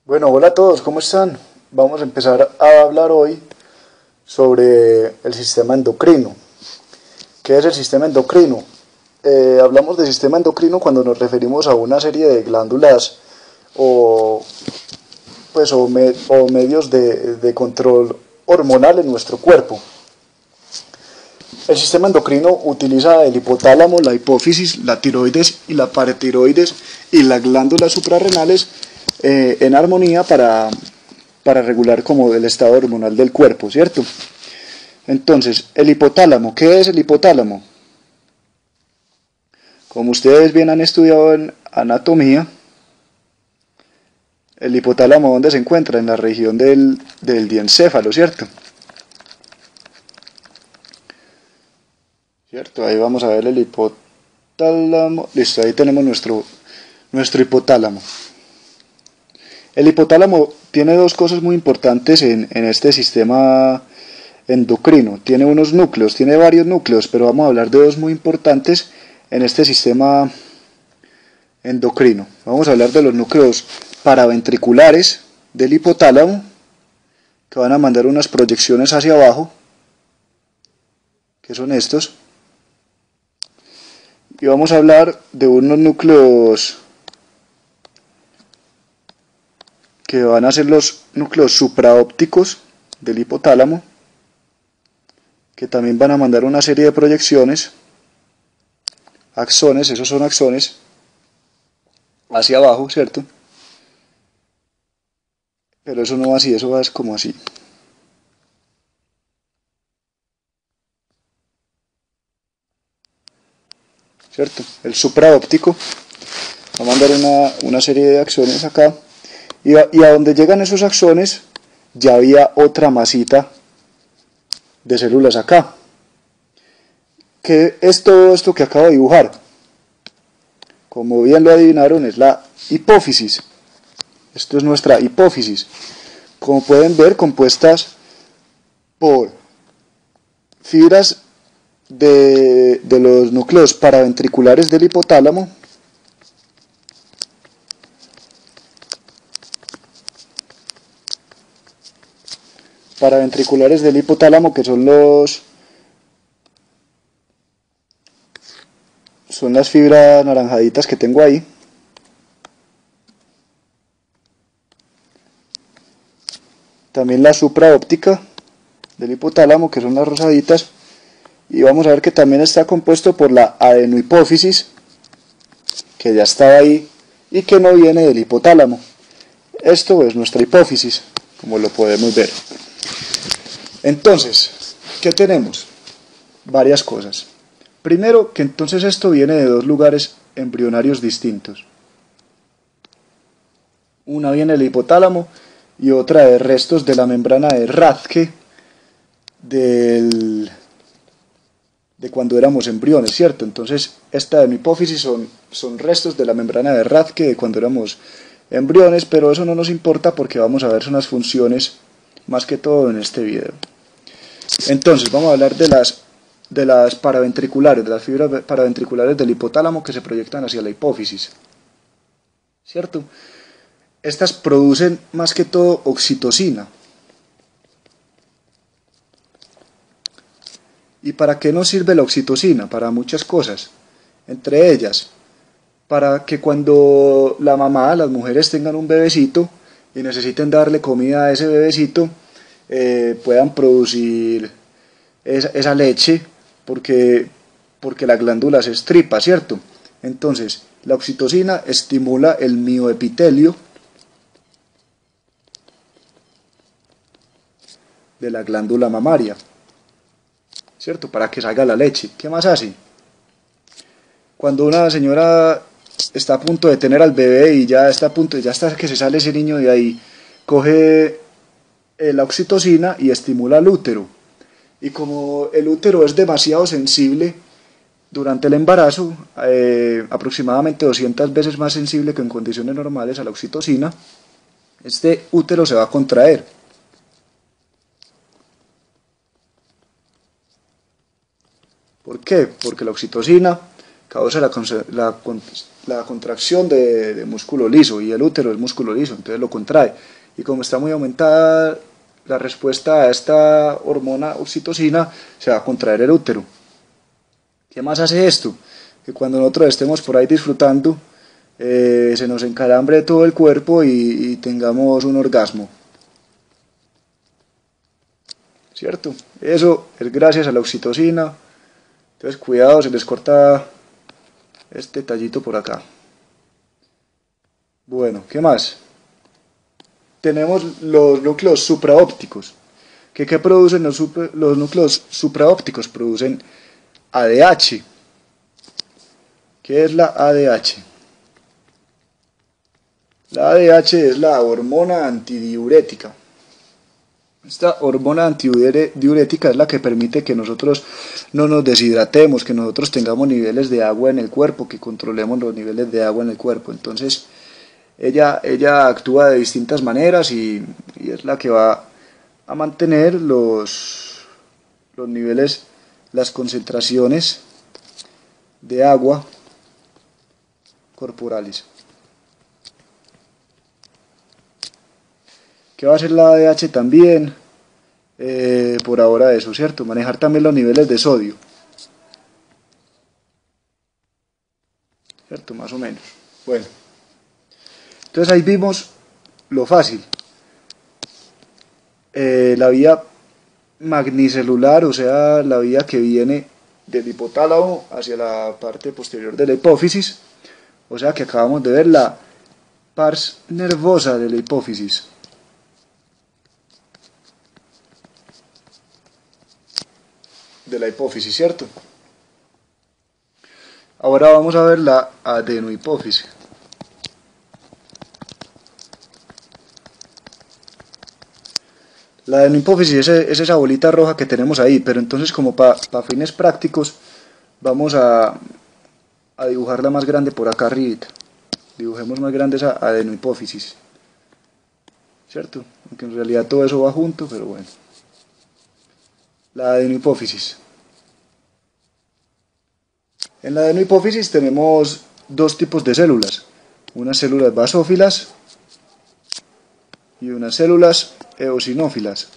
Bueno, hola a todos, ¿cómo están? Vamos a empezar a hablar hoy sobre el sistema endocrino. ¿Qué es el sistema endocrino? Hablamos de sistema endocrino cuando nos referimos a una serie de glándulas o, o medios de control hormonal en nuestro cuerpo. El sistema endocrino utiliza el hipotálamo, la hipófisis, la tiroides y la paratiroides y las glándulas suprarrenales en armonía para regular como el estado hormonal del cuerpo, ¿cierto? Entonces, el hipotálamo, ¿qué es el hipotálamo? Como ustedes bien han estudiado en anatomía, el hipotálamo, ¿dónde se encuentra? En la región del diencéfalo, ¿cierto? ¿Cierto? Ahí vamos a ver el hipotálamo. Listo, ahí tenemos nuestro hipotálamo. El hipotálamo tiene dos cosas muy importantes en este sistema endocrino. Tiene unos núcleos, tiene varios núcleos, pero vamos a hablar de dos muy importantes en este sistema endocrino. Vamos a hablar de los núcleos paraventriculares del hipotálamo, que van a mandar unas proyecciones hacia abajo, que son estos. Y vamos a hablar de unos núcleos que van a ser los núcleos supraópticos del hipotálamo, que también van a mandar una serie de proyecciones, axones, esos son axones, hacia abajo, ¿cierto? Pero eso no va así, eso va es como así. ¿Cierto? El supraóptico va a mandar una serie de axones acá, y a donde llegan esos axones ya había otra masita de células acá. ¿Qué es todo esto que acabo de dibujar? Como bien lo adivinaron, es la hipófisis. Esto es nuestra hipófisis. Como pueden ver, compuestas por fibras de los núcleos paraventriculares del hipotálamo, que son las fibras naranjaditas que tengo ahí. También la supraóptica del hipotálamo, que son las rosaditas. Y vamos a ver que también está compuesto por la adenohipófisis, que ya estaba ahí y que no viene del hipotálamo. Esto es nuestra hipófisis, como lo podemos ver. Entonces, ¿qué tenemos? Varias cosas. Primero, que entonces esto viene de dos lugares embrionarios distintos. Una viene del hipotálamo y otra de restos de la membrana de Rathke de cuando éramos embriones, ¿cierto? Entonces, esta de mi hipófisis son restos de la membrana de Rathke de cuando éramos embriones, pero eso no nos importa porque vamos a ver unas funciones más que todo en este video. Entonces, vamos a hablar de las paraventriculares, de las fibras paraventriculares del hipotálamo que se proyectan hacia la hipófisis, ¿cierto? Estas producen más que todo oxitocina. ¿Y para qué nos sirve la oxitocina? Para muchas cosas. Entre ellas, para que cuando la mamá, las mujeres tengan un bebecito y necesiten darle comida a ese bebecito, puedan producir esa leche porque la glándula se estripa, ¿cierto? Entonces, la oxitocina estimula el mioepitelio de la glándula mamaria, ¿cierto? Para que salga la leche. ¿Qué más hace? Cuando una señora está a punto de tener al bebé y ya está que se sale ese niño de ahí, coge la oxitocina y estimula el útero. Y como el útero es demasiado sensible durante el embarazo, aproximadamente 200 veces más sensible que en condiciones normales a la oxitocina, este útero se va a contraer. ¿Por qué? Porque la oxitocina causa la contracción de músculo liso, y el útero es músculo liso, entonces lo contrae. Y como está muy aumentada la respuesta a esta hormona oxitocina, se va a contraer el útero. ¿Qué más hace esto? Que cuando nosotros estemos por ahí disfrutando, se nos encalambre todo el cuerpo y tengamos un orgasmo. ¿Cierto? Eso es gracias a la oxitocina. Entonces cuidado, se les corta este tallito por acá. Bueno, ¿qué más? Tenemos los núcleos supraópticos. ¿Qué producen los núcleos supraópticos? Producen ADH. ¿Qué es la ADH? La ADH es la hormona antidiurética. Esta hormona antidiurética es la que permite que nosotros no nos deshidratemos, que nosotros tengamos niveles de agua en el cuerpo, que controlemos los niveles de agua en el cuerpo. Entonces, ella actúa de distintas maneras y es la que va a mantener los niveles, las concentraciones de agua corporales. ¿Qué va a hacer la ADH también? Por ahora eso, ¿cierto? Manejar también los niveles de sodio. ¿Cierto? Más o menos. Bueno. Entonces ahí vimos lo fácil. La vía magnicelular, o sea, la vía que viene del hipotálamo hacia la parte posterior de la hipófisis. O sea que acabamos de ver la pars nervosa de la hipófisis. ¿Cierto? Ahora vamos a ver la adenohipófisis. La adenohipófisis es esa bolita roja que tenemos ahí, pero entonces como para fines prácticos vamos a dibujarla más grande por acá arriba. Dibujemos más grande esa adenohipófisis, ¿cierto? Aunque en realidad todo eso va junto, pero bueno. La adenohipófisis. En la adenohipófisis tenemos dos tipos de células, unas células basófilas y unas células eosinófilas.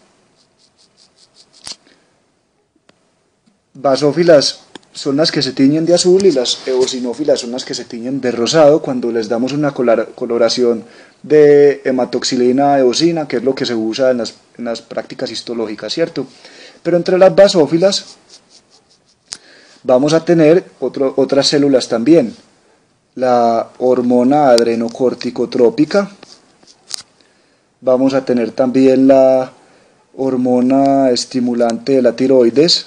Basófilas son las que se tiñen de azul y las eosinófilas son las que se tiñen de rosado cuando les damos una coloración de hematoxilina eosina, que es lo que se usa en las prácticas histológicas, ¿cierto? Pero entre las basófilas vamos a tener otras células también, la hormona adrenocorticotrópica, vamos a tener también la hormona estimulante de la tiroides,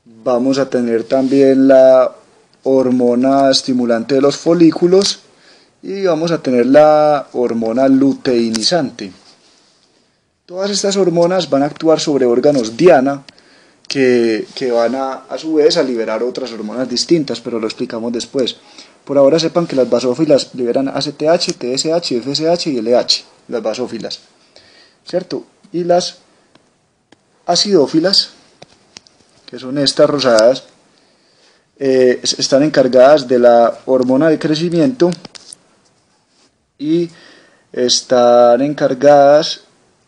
vamos a tener también la hormona estimulante de los folículos y vamos a tener la hormona luteinizante. Todas estas hormonas van a actuar sobre órganos diana que van a su vez a liberar otras hormonas distintas, pero lo explicamos después. Por ahora sepan que las basófilas liberan ACTH, TSH, FSH y LH, las basófilas, ¿cierto? Y las acidófilas, que son estas rosadas, están encargadas de la hormona de crecimiento y están encargadas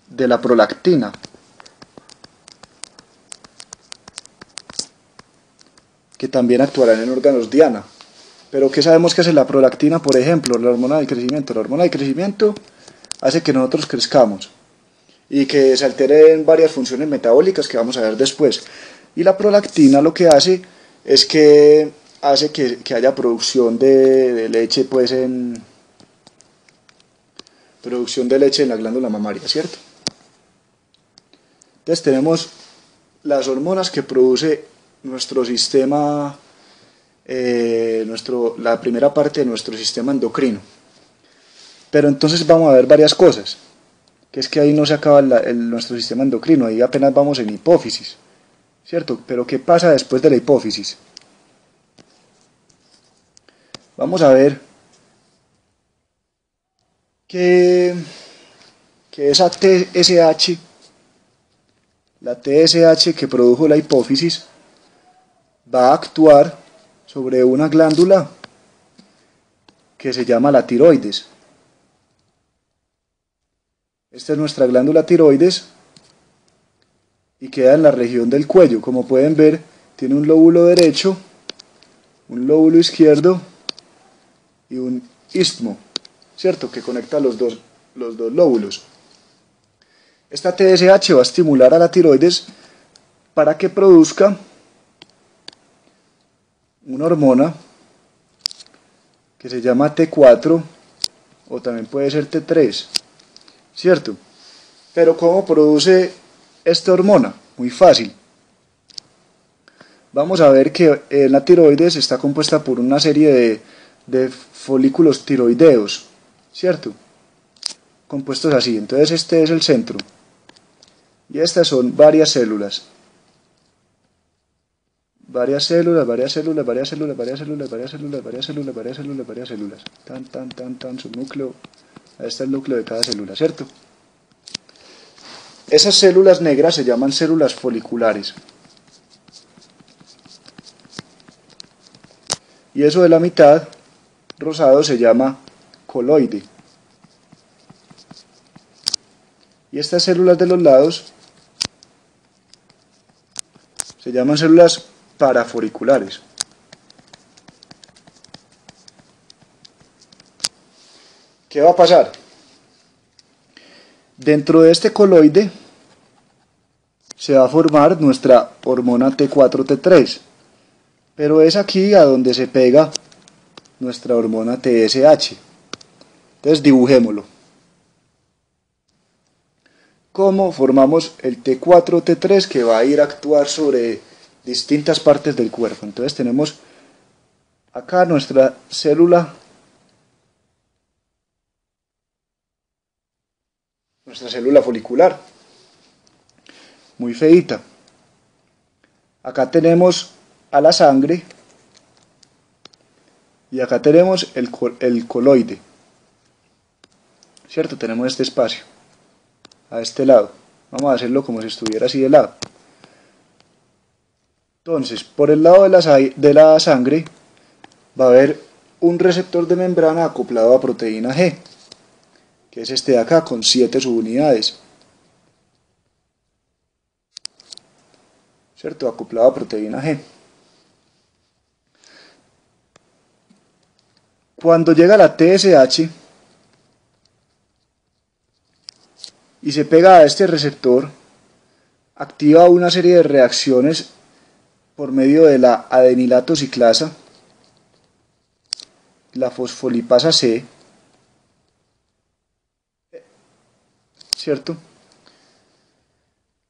de la prolactina. Que también actuarán en órganos diana. Pero ¿qué sabemos que hace la prolactina, por ejemplo, la hormona del crecimiento? La hormona del crecimiento hace que nosotros crezcamos y que se alteren varias funciones metabólicas que vamos a ver después. Y la prolactina lo que hace es que hace que haya producción de leche, pues producción de leche en la glándula mamaria, ¿cierto? Entonces tenemos las hormonas que produce nuestro sistema, la primera parte de nuestro sistema endocrino. Pero entonces vamos a ver varias cosas, que es que ahí no se acaba nuestro sistema endocrino, ahí apenas vamos en hipófisis, ¿cierto? Pero ¿qué pasa después de la hipófisis? Vamos a ver que esa TSH, la TSH que produjo la hipófisis, va a actuar sobre una glándula que se llama la tiroides. Esta es nuestra glándula tiroides y queda en la región del cuello. Como pueden ver, tiene un lóbulo derecho, un lóbulo izquierdo y un istmo, ¿cierto?, que conecta los dos lóbulos. Esta TSH va a estimular a la tiroides para que produzca una hormona que se llama T4 o también puede ser T3, ¿cierto? Pero ¿cómo produce esta hormona? Muy fácil. Vamos a ver que la tiroides está compuesta por una serie de folículos tiroideos, ¿cierto?, compuestos así. Entonces este es el centro y estas son varias células, varias células, su núcleo. Ahí está el núcleo de cada célula, ¿cierto? Esas células negras se llaman células foliculares. Y eso de la mitad, rosado, se llama coloide. Y estas células de los lados se llaman células paraforiculares. ¿Qué va a pasar? Dentro de este coloide se va a formar nuestra hormona T4-T3, pero es aquí a donde se pega nuestra hormona TSH. Entonces dibujémoslo. ¿Cómo formamos el T4-T3 que va a ir a actuar sobre distintas partes del cuerpo? Entonces tenemos acá nuestra célula folicular, muy feita. Acá tenemos a la sangre y acá tenemos el coloide, ¿cierto? Tenemos este espacio a este lado. Vamos a hacerlo como si estuviera así de lado. Entonces, por el lado de la sangre va a haber un receptor de membrana acoplado a proteína G, que es este de acá, con 7 subunidades, ¿cierto?, acoplado a proteína G. Cuando llega la TSH y se pega a este receptor, activa una serie de reacciones por medio de la adenilato ciclasa, la fosfolipasa C, ¿cierto?,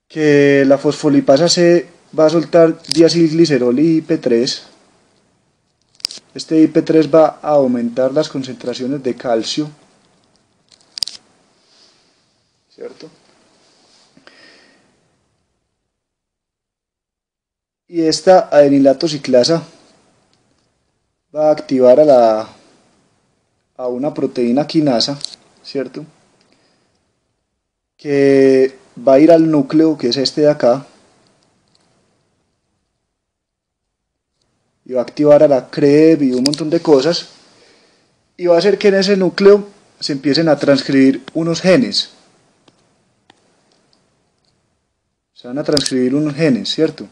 que la fosfolipasa C va a soltar diacilglicerol y IP3. Este IP3 va a aumentar las concentraciones de calcio, ¿cierto? Y esta adenilato ciclasa va a activar a una proteína quinasa, ¿cierto?, que va a ir al núcleo, que es este de acá, y va a activar a la CREB y un montón de cosas, y va a hacer que en ese núcleo se empiecen a transcribir unos genes. Se van a transcribir unos genes, ¿cierto?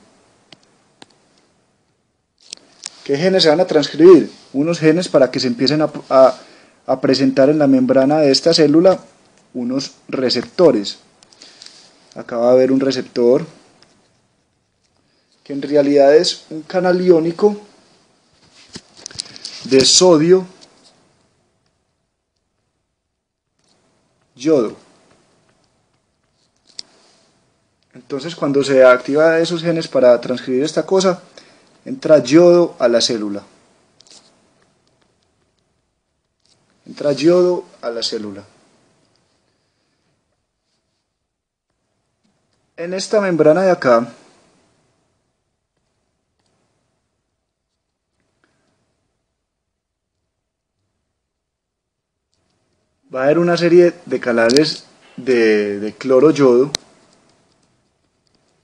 ¿Qué genes se van a transcribir? Unos genes para que se empiecen a presentar en la membrana de esta célula unos receptores. Acá va a haber un receptor que en realidad es un canal iónico de sodio, yodo. Entonces cuando se activa esos genes para transcribir esta cosa, entra yodo a la célula. Entra yodo a la célula. En esta membrana de acá va a haber una serie de canales de cloro yodo,